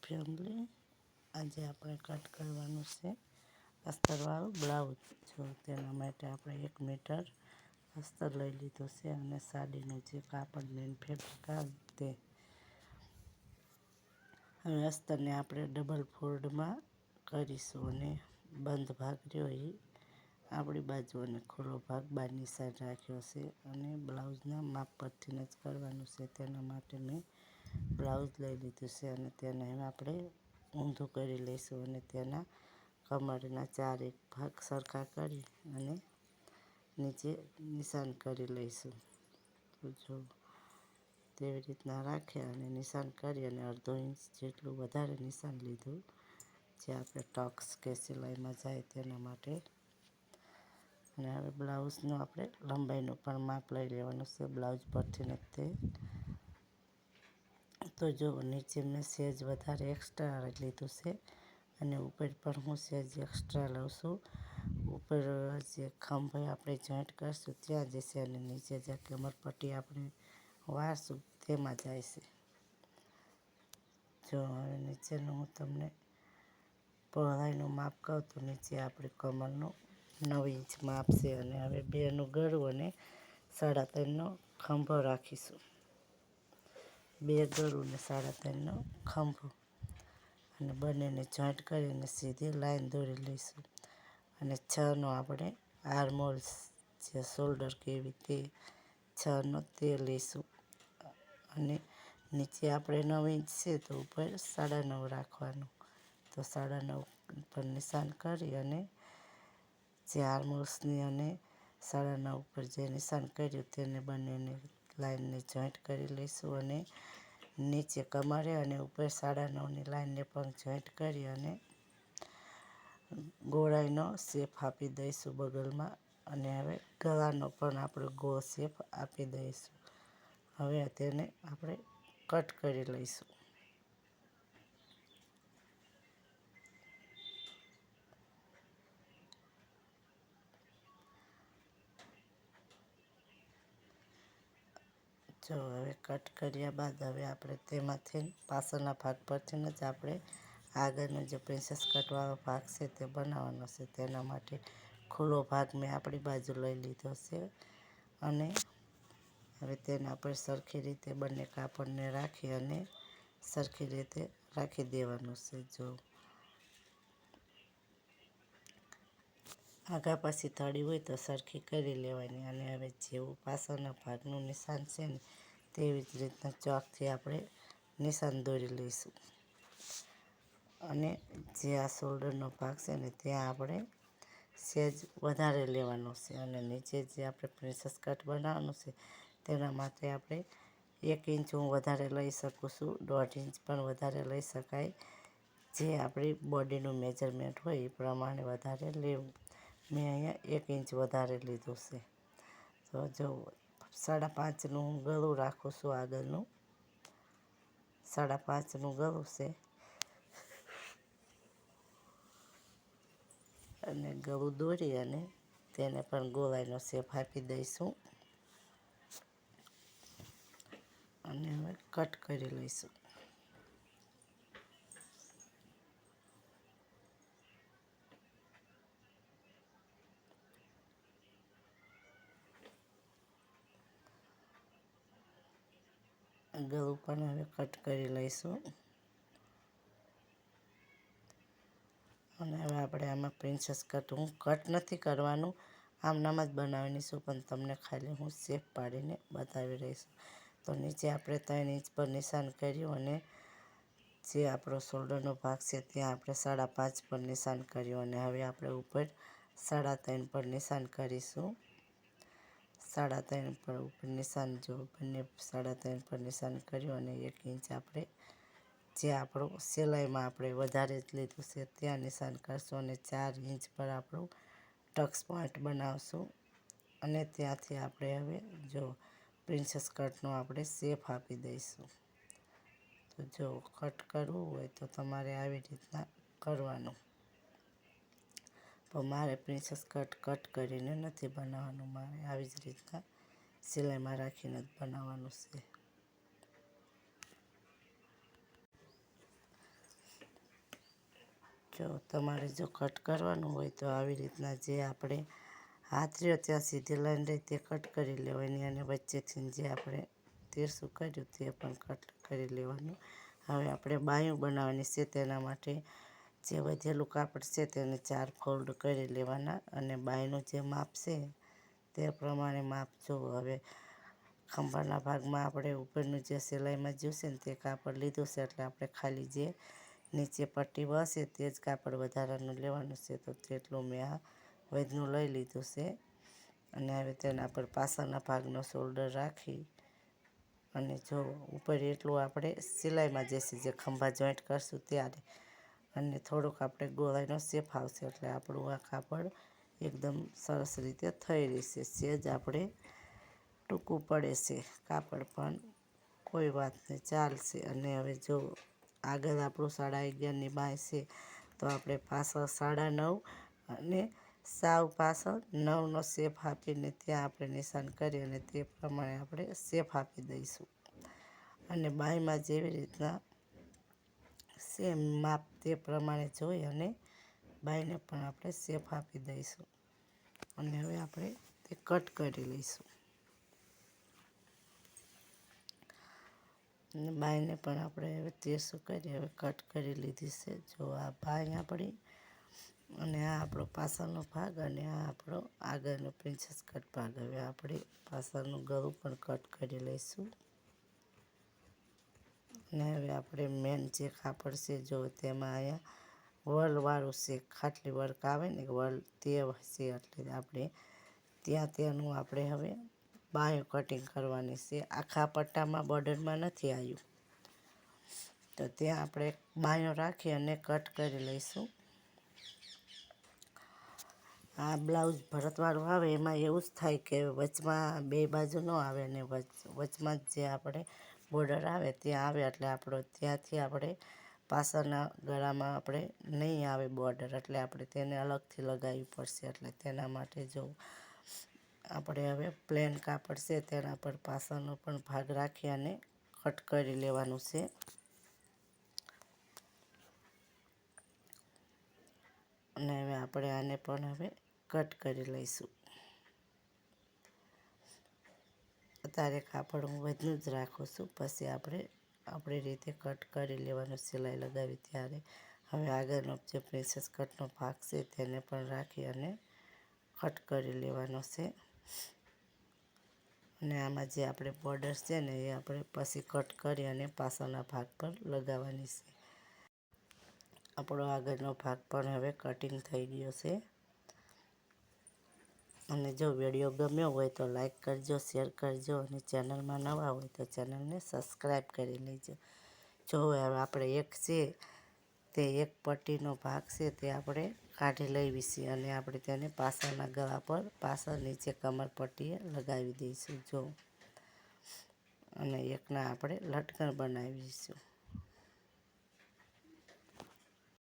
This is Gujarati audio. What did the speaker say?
ફેમિલી, આજે આપણે કટ કરવાનું છે અસ્તરવાળું બ્લાઉઝ. જો તેના માટે આપણે 1 મીટર અસ્તર લઈ લીધું છે અને સાડીનું જે કાપડ લઈને ફેબ્રિક આવે તે. હવે અસ્તરને આપણે ડબલ ફોલ્ડમાં કરીશું અને બંધ ભાગ રહ્યો એ આપણી બાજુ અને ખુલ્લો ભાગ બહારની સાઈડ રાખ્યો છે અને બ્લાઉઝના માપ પરથી જ કરવાનું છે. તેના માટે મેં બ્લાઉઝ લઈ લીધું છે અને તેને આપણે ઊંધું કરી લઈશું અને તેના કમરના 4 એક ભાગ સરખા કરી અને નીચે નિશાન કરી લઈશું. તો જો તેવી રીતના રાખ્યા અને નિશાન કરી અને અડધો ઇંચ જેટલું વધારે નિશાન લીધું, જે આપણે ટક્સ કે સિલાઈમાં જાય તેના માટે. અને હવે બ્લાઉઝનું આપણે લંબાઈનું પણ માપ લઈ લેવાનું છે બ્લાઉઝ પરથી જ તે. તો જો નીચે મેં સેજ વધારે એક્સ્ટ્રા લીધું છે અને ઉપર પણ હું સેજ એક્સ્ટ્રા લઉં છું. ઉપર જે ખંભે આપણે જોઈન્ટ કરશું ત્યાં જશે અને નીચે જે કમરપટ્ટી આપણે વાળશું તેમાં જાય છે. જો હવે નીચેનું હું તમને પહોળાઈનું માપ કહું તો નીચે આપણે કમરનું 9 ઇંચ માપ છે અને હવે 2નું ગળું અને 3.5નો ખંભો રાખીશું. 2 ગળું ને 3.5નો ખંભો અને બંનેને જોઈન્ટ કરીને સીધી લાઈન દોરી લઈશું. અને 6નો આપણે આર્મહોલ જે શોલ્ડર કેવી તે 6નો તે લઈશું અને નીચે આપણે 9 ઇંચ છે તો ઉપર 9.5 રાખવાનું. તો 9.5 પર નિશાન કરી અને જે આર્મહોલ્સની અને 9.5 ઉપર જે નિશાન કર્યું તેને બંનેને લાઈનને જોઈન્ટ કરી લઈશું અને નીચે કમરે અને ઉપર 9.5ની લાઈનને પણ જોઈન્ટ કરી અને ગોળાઈનો શેપ આપી દઈશું બગલમાં. અને હવે ગળાનો પણ આપણે ગોળ શેપ આપી દઈશું. હવે તેને આપણે કટ કરી લઈશું. જો હવે કટ કર્યા બાદ હવે આપણે તેમાંથી પાછળના ભાગ પરથી જ આપણે આગળનો જે પ્રિન્સેસ કટવાળો ભાગ છે તે બનાવવાનો છે. તેના માટે ખુલ્લો ભાગ મેં આપણી બાજુ લઈ લીધો છે અને હવે તેના પર સરખી રીતે બંને કાપડને રાખી અને સરખી રીતે રાખી દેવાનું છે. જો આગા પાછી થડી હોય તો સરખી કરી લેવાની અને હવે જેવું પાછળના ભાગનું નિશાન છે ને તેવી જ રીતના ચોકથી આપણે નિશાન દોરી લઈશું. અને જે આ શોલ્ડરનો ભાગ છે ને ત્યાં આપણે સેજ વધારે લેવાનું છે અને નીચે જે આપણે પ્રિન્સેસ કટ બનાવવાનું છે તેના માટે આપણે 1 ઇંચ હું વધારે લઈ શકું છું, 1.5 ઇંચ પણ વધારે લઈ શકાય. જે આપણી બોડીનું મેજરમેન્ટ હોય એ પ્રમાણે વધારે લેવું. મેં અહીંયા 1 ઇંચ વધારે લીધું છે. તો જો 5.5નું હું ગળું રાખું છું, આગળનું 5.5નું ગળું છે અને ગળું દોરી અને તેને પણ ગોળાઈનો શેપ આપી દઈશું અને હવે કટ કરી લઈશું. ગળું પણ હવે કટ કરી લઈશું અને હવે આપણે આમાં પ્રિન્સેસ કટ હું કટ નથી કરવાનું, આમનામ જ બનાવવાની છું, પણ તમને ખાલી હું શેપ પાડીને બતાવી રહીશ. તો નીચે આપણે 3 ઇંચ પર નિશાન કર્યું અને જે આપણો શોલ્ડરનો ભાગ છે ત્યાં આપણે 5.5 પર નિશાન કર્યું અને હવે આપણે ઉપર 3.5 પર નિશાન કરીશું. 3.5 પર ઉપર નિશાન જો બંને 3.5 પર નિશાન કર્યું અને 1 ઇંચ આપણે જે આપણું સિલાઈમાં આપણે વધારે જ લીધું છે ત્યાં નિશાન કરશું અને 4 ઇંચ પર આપણું ટક્સ પોઈન્ટ બનાવશું અને ત્યાંથી આપણે હવે જો પ્રિન્સેસ કટનો આપણે શેપ આપી દઈશું. તો જો કટ કરવું હોય તો તમારે આવી રીતના કરવાનું. પણ મારે પ્રિન્સેસ કટ કરીને નથી બનાવવાનું, મારે આવી જ રીતના સિલાઈમાં રાખીને જ બનાવવાનું છે. જો તમારે જો કટ કરવાનું હોય તો આવી રીતના જે આપણે હાથ રહ્યો ત્યાં સીધી લાઈન રહી તે કટ કરી લેવાની અને વચ્ચેથી જે આપણે તીરસું કર્યું તે પણ કટ કરી લેવાનું. હવે આપણે બાયું બનાવવાની છે, તેના માટે જે વધેલું કાપડ છે તેને 4 ફોલ્ડ કરી લેવાના અને બાયનું જે માપ છે તે પ્રમાણે માપ જો. હવે ખંભાના ભાગમાં આપણે ઉપરનું જે સિલાઈમાં જોશે ને તે કાપડ લીધું છે, એટલે આપણે ખાલી જે નીચે પટ્ટી બસે તે જ કાપડ વધારાનું લેવાનું છે, તો તેટલું મેં આ વધનું લઈ લીધું છે. અને હવે તેના પર પાછળના ભાગનો શોલ્ડર રાખી અને જો ઉપર એટલું આપણે સિલાઈમાં જશે જે ખંભા જોઈન્ટ કરશું ત્યારે, અને થોડુંક આપણે ગોળાઈનો શેપ આવશે એટલે આપણું આ કાપડ એકદમ સરસ રીતે થઈ રહેશે. સેજ આપણે ટૂંકું પડે છે કાપડ પણ કોઈ વાત નહીં, ચાલશે. અને હવે જો આગળ આપણું 11.5ની બાય છે, તો આપણે પાછળ 9.5 અને સાવ પાછળ 9નો શેપ આપીને ત્યાં આપણે નિશાન કરી અને તે પ્રમાણે આપણે શેપ આપી દઈશું. અને બાયમાં જેવી રીતના સેમ માપ તે પ્રમાણે જોઈ અને બાયને પણ આપણે શેપ આપી દઈશું. અને હવે આપણે તે કટ કરી લઈશું. અને બાયને પણ આપણે હવે તીરસું કરી હવે કટ કરી લીધી છે. જો આ બાય આપણી અને આ આપણો પાછળનો ભાગ અને આ આપણો આગળનો પ્રિન્સેસ કટ ભાગ. હવે આપણે પાછળનું ગળું પણ કટ કરી લઈશું. અને હવે આપણે મેન જે કાપડ છે જો તેમાં અહીંયા વલવાળું છે, ખાટલી વર્ક આવે ને વલ તે છે, એટલે આપણે ત્યાં તેનું આપણે હવે બાયો કટિંગ કરવાની છે. આખા પટ્ટામાં બોર્ડરમાં નથી આવ્યું, તો ત્યાં આપણે બાયો રાખી અને કટ કરી લઈશું. આ બ્લાઉઝ ભરતવાળું આવે એમાં એવું જ થાય કે વચમાં બે બાજુ ન આવે અને વચમાં જ જે આપણે બોર્ડર આવે ત્યાં આવે, એટલે આપણો ત્યાંથી આપણે પાછળના ગળામાં આપણે નહીં આવે બોર્ડર, એટલે આપણે તેને અલગથી લગાવવી પડશે. એટલે તેના માટે જો આપણે હવે પ્લેન કાપડ છે તેના પર પાછળનો પણ ભાગ રાખી અને કટ કરી લેવાનું છે. અને હવે આપણે આને પણ હવે કટ કરી લઈશું. અત્યારે કાપડ હું વધનું જ રાખું છું, પછી આપણે આપણી રીતે કટ કરી લેવાનું સિલાઈ લગાવી ત્યારે. હવે આગળનો જે પ્રિન્સેસ કટનો ભાગ છે તેને પણ રાખી અને કટ કરી લેવાનો છે. અને આમાં જે આપણે બોર્ડર છે ને એ આપણે પછી કટ કરી અને પાછળના ભાગ પર લગાવવાની છે. આપણો આગળનો ભાગ પણ હવે કટિંગ થઈ ગયો છે. અને જો વિડીયો ગમ્યો હોય તો લાઈક કરજો, શેર કરજો અને ચેનલમાં નવા હોય તો ચેનલને સબસ્ક્રાઈબ કરી લેજો. જો હવે આપણે એક છે તે એક પટ્ટીનો ભાગ છે તે આપણે કાઢી લેવી છે અને આપણે તેને પાછળના ગળા પર પાછળ નીચે કમર પટ્ટીએ લગાવી દઈશું. જો અને એકના આપણે લટકણ બનાવીશું.